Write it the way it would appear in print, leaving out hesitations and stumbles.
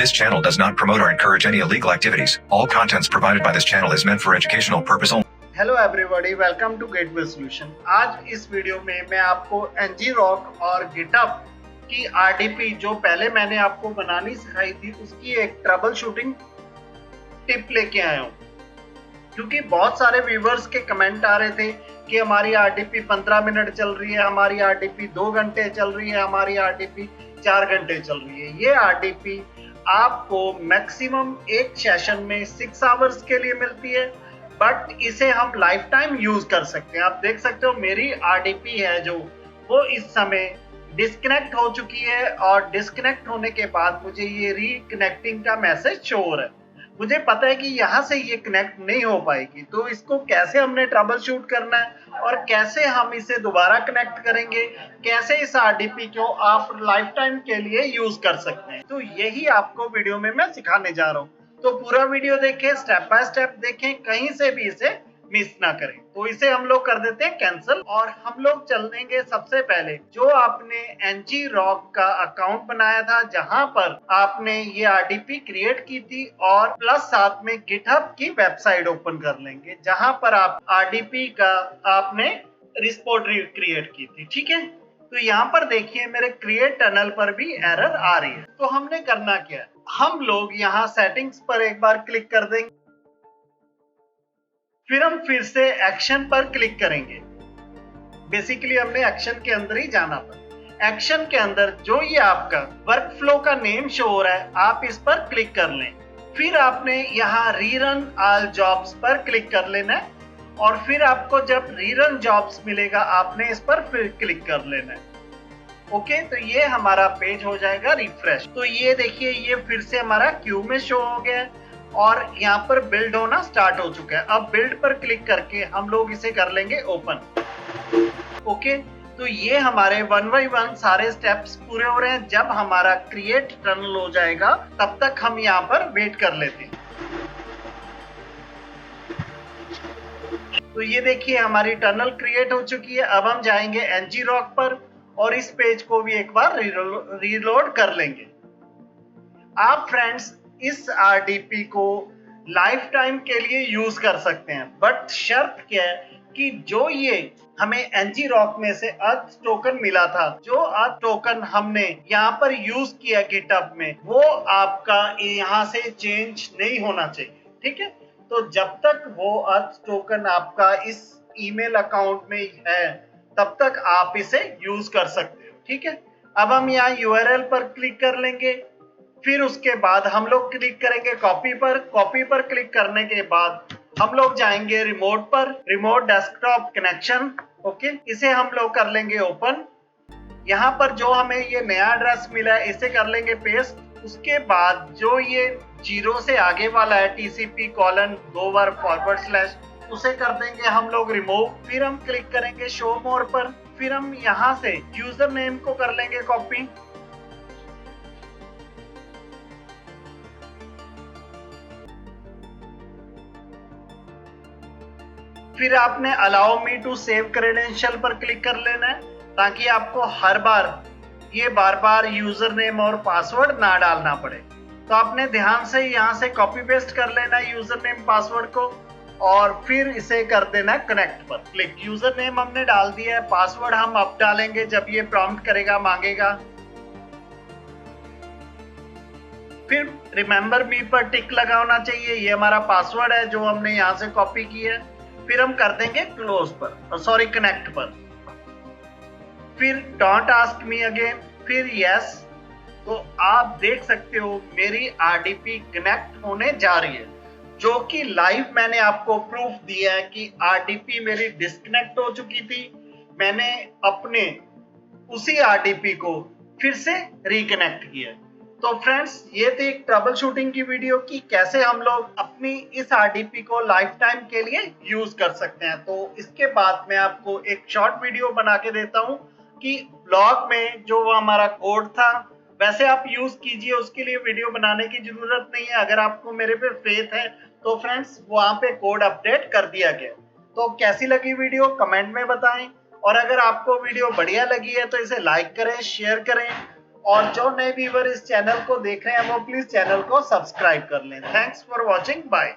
This channel does not promote or encourage any illegal activities. All contents provided by this channel is meant for educational purpose only. Hello everybody, welcome to gateway solution. आज इस video में मैं आपको ngrok और GitHub की RDP जो पहले मैंने आपको बनानी सिखाई थी उसकी एक ट्रबल शूटिंग टिप लेके आया हूँ, क्योंकि बहुत सारे व्यूवर्स के कमेंट आ रहे थे कि हमारी आरडीपी 15 मिनट चल रही है, हमारी आरडीपी 2 घंटे चल रही है, हमारी आरडीपी 4 घंटे चल रही है। ये आरडीपी आपको मैक्सिमम एक सेशन में 6 आवर्स के लिए मिलती है, बट इसे हम लाइफ टाइम यूज कर सकते हैं। आप देख सकते हो मेरी आरडीपी है जो वो इस समय डिस्कनेक्ट हो चुकी है, और डिस्कनेक्ट होने के बाद मुझे ये रिकनेक्टिंग का मैसेज शो हो रहा है। मुझे पता है कि यहाँ से ये कनेक्ट नहीं हो पाएगी, तो इसको कैसे हमने ट्रबल शूट करना है और कैसे हम इसे दोबारा कनेक्ट करेंगे, कैसे इस आरडीपी को आप लाइफ टाइम के लिए यूज कर सकते हैं, तो यही आपको वीडियो में मैं सिखाने जा रहा हूँ। तो पूरा वीडियो देखें, स्टेप बाय स्टेप देखें, कहीं से भी इसे मिस ना करें। तो इसे हम लोग कर देते हैं कैंसिल, और हम लोग चल देंगे सबसे पहले जो आपने ngrok का अकाउंट बनाया था, जहां पर आपने ये आरडीपी क्रिएट की थी, और प्लस साथ में गिटहब की वेबसाइट ओपन कर लेंगे जहां पर आप आरडीपी का आपने रिस्पोजिटरी क्रिएट की थी। ठीक है, तो यहाँ पर देखिए मेरे क्रिएट टनल पर भी एरर आ रही है। तो हमने करना क्या है, हम लोग यहाँ सेटिंग्स पर एक बार क्लिक कर देंगे, फिर हम फिर से एक्शन पर क्लिक करेंगे। बेसिकली हमने एक्शन के अंदर ही जाना था। एक्शन के अंदर जो ये आपका वर्क फ्लो का नेम शो हो रहा है, आप इस पर क्लिक कर लें। फिर आपने यहाँ रीरन ऑल जॉब्स पर क्लिक कर लेना है, और फिर आपको जब रीरन जॉब्स मिलेगा आपने इस पर फिर क्लिक कर लेना है। ओके, तो ये हमारा पेज हो जाएगा रिफ्रेश। तो ये देखिए ये फिर से हमारा क्यू में शो हो गया है, और यहाँ पर बिल्ड होना स्टार्ट हो चुका है। अब बिल्ड पर क्लिक करके हम लोग इसे कर लेंगे ओपन। ओके, तो ये हमारे 1 बाय 1 सारे स्टेप्स पूरे हो रहे हैं। जब हमारा क्रिएट टनल हो जाएगा तब तक हम यहाँ पर वेट कर लेते हैं। तो ये देखिए हमारी टनल क्रिएट हो चुकी है। अब हम जाएंगे ngrok पर और इस पेज को भी एक बार रीलोड कर लेंगे। आप फ्रेंड्स इस आरडीपी को लाइफ टाइम के लिए यूज कर सकते हैं, बट शर्त क्या है कि जो ये हमें ngrok में से अर्थ टोकन मिला था, जो अर्थ टोकन हमने यहाँ पर यूज किया गिटहब में, वो आपका यहाँ से चेंज नहीं होना चाहिए। ठीक है, तो जब तक वो अर्थ टोकन आपका इस ईमेल अकाउंट में है तब तक आप इसे यूज कर सकते हो। ठीक है, अब हम यहाँ यूआरएल पर क्लिक कर लेंगे, फिर उसके बाद हम लोग क्लिक करेंगे कॉपी पर। कॉपी पर क्लिक करने के बाद हम लोग जाएंगे रिमोट पर, रिमोट डेस्कटॉप कनेक्शन। ओके, इसे हम लोग कर लेंगे ओपन। यहाँ पर जो हमें ये नया एड्रेस मिला है इसे कर लेंगे पेस्ट। उसके बाद जो ये 0 से आगे वाला है TCP:2 बार // उसे कर देंगे हम लोग रिमूव। फिर हम क्लिक करेंगे शो मोर पर, फिर हम यहाँ से यूजर नेम को कर लेंगे कॉपी। फिर आपने allow me to save credential पर क्लिक कर लेना है, ताकि आपको हर बार ये बार बार यूजर नेम और पासवर्ड ना डालना पड़े। तो आपने ध्यान से यहाँ से कॉपी पेस्ट कर लेना है यूजर नेम पासवर्ड को, और फिर इसे कर देना है कनेक्ट पर क्लिक। यूजर नेम हमने डाल दिया है, पासवर्ड हम अब डालेंगे जब ये प्रॉम्प्ट करेगा, मांगेगा। फिर रिमेंबर मी पर टिक लगा होना चाहिए, ये हमारा पासवर्ड है जो हमने यहाँ से कॉपी किया है। फिर हम कर देंगे क्लोज पर, सॉरी कनेक्ट पर। फिर डोंट आस्क मी अगेन, फिर यस। तो आप देख सकते हो मेरी आरडीपी कनेक्ट होने जा रही है, जो कि लाइव मैंने आपको प्रूफ दिया है कि आरडीपी मेरी डिस्कनेक्ट हो चुकी थी। मैंने अपने उसी आरडीपी को फिर से रिकनेक्ट किया। तो फ्रेंड्स ये थी एक ट्रबल शूटिंग की वीडियो कि कैसे हम लोग अपनी इस आरडीपी को लाइफ टाइम के लिए यूज कर सकते हैं। तो इसके बाद मैं आपको एक शॉर्ट वीडियो बना के देता हूं कि ब्लॉग में जो हमारा कोड था वैसे आप यूज कीजिए, उसके लिए वीडियो बनाने की जरूरत नहीं है। अगर आपको मेरे पे फेथ है तो फ्रेंड्स वहां पे कोड अपडेट कर दिया गया। तो कैसी लगी वीडियो कमेंट में बताएं, और अगर आपको वीडियो बढ़िया लगी है तो इसे लाइक करें, शेयर करें, और जो नए व्यूवर इस चैनल को देख रहे हैं वो प्लीज चैनल को सब्सक्राइब कर लें। Thanks for watching, bye.